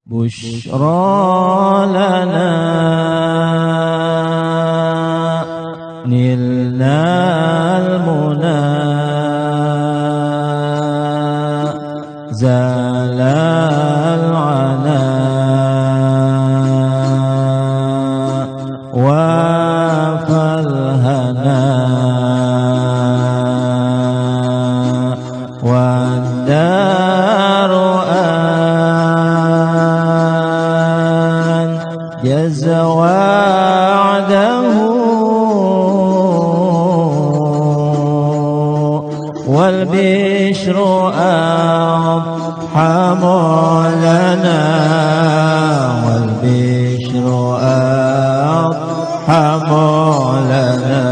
بشرى لنا نلنا المنى زال العنا وافى الهنا والدار جز وعده والبشر أضحى لنا والبشر أضحى لنا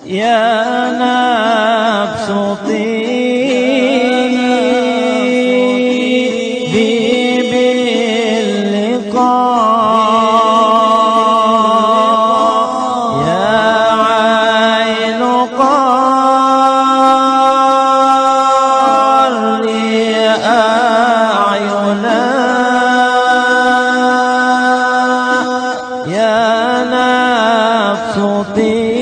يا نفس طيبي باللقاء يا عين قري أعينا يا نفس طيبي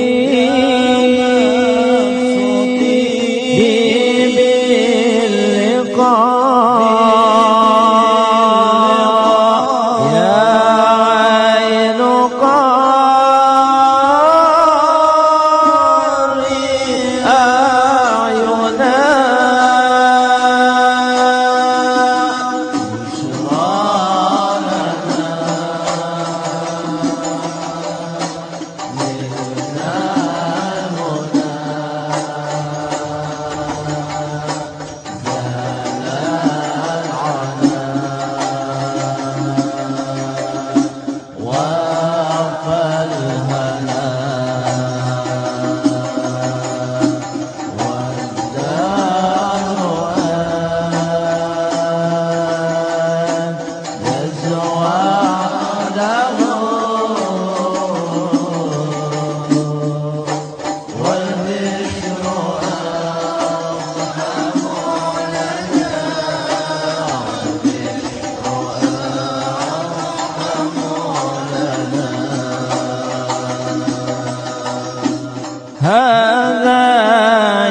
هذا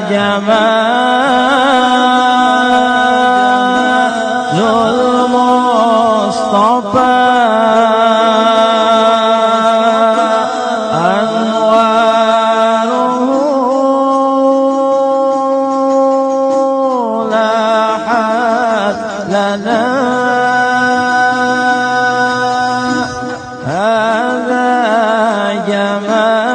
جمال المصطفى أنواره لاحت لنا هذا جمال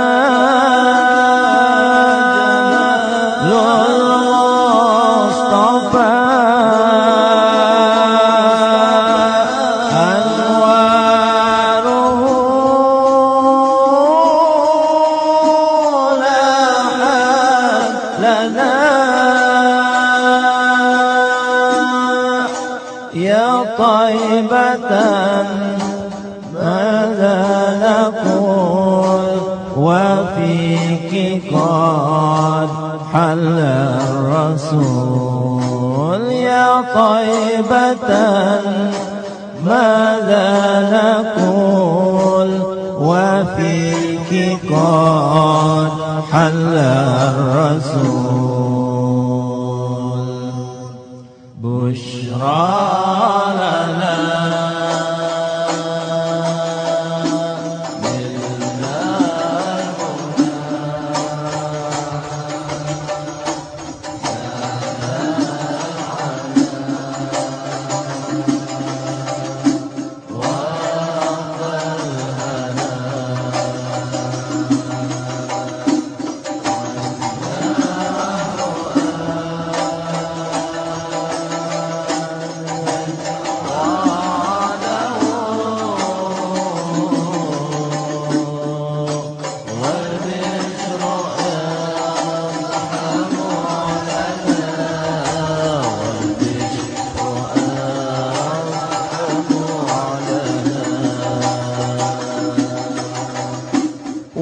يا طيبة ماذا نقول وفيك قد حل الرسول يا طيبة ماذا نقول وفيك قد حل الرسول بشرى لنا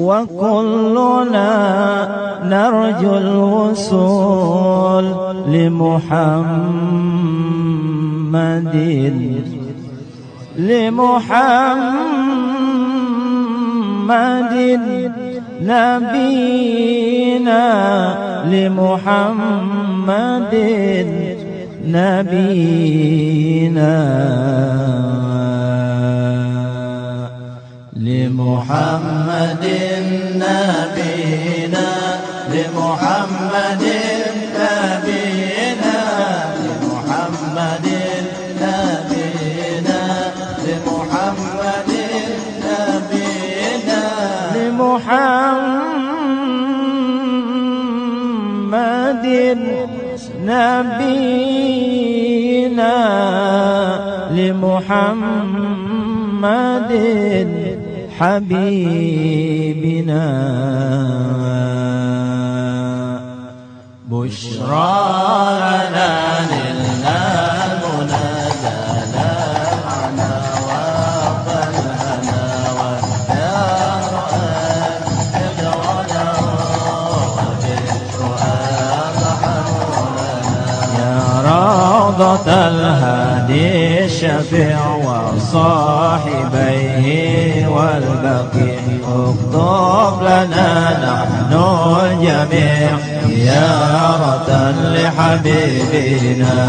وكلنا نرجو الوصول لمحمد نبينا لمحمد نبينا لمحمد نبينا لمحمد نبينا لمحمد نبينا لمحمد نبينا لمحمد نبينا لمحمد حبيبنا بشرى لنا نلنا المنازل معنا وقلنا والدار أجرنا وبالفؤاد حرمنا يا روضة الهادي الشفيع وصاحبيه والبقيع اكتب لنا نحن الجميع زيارة لحبيبنا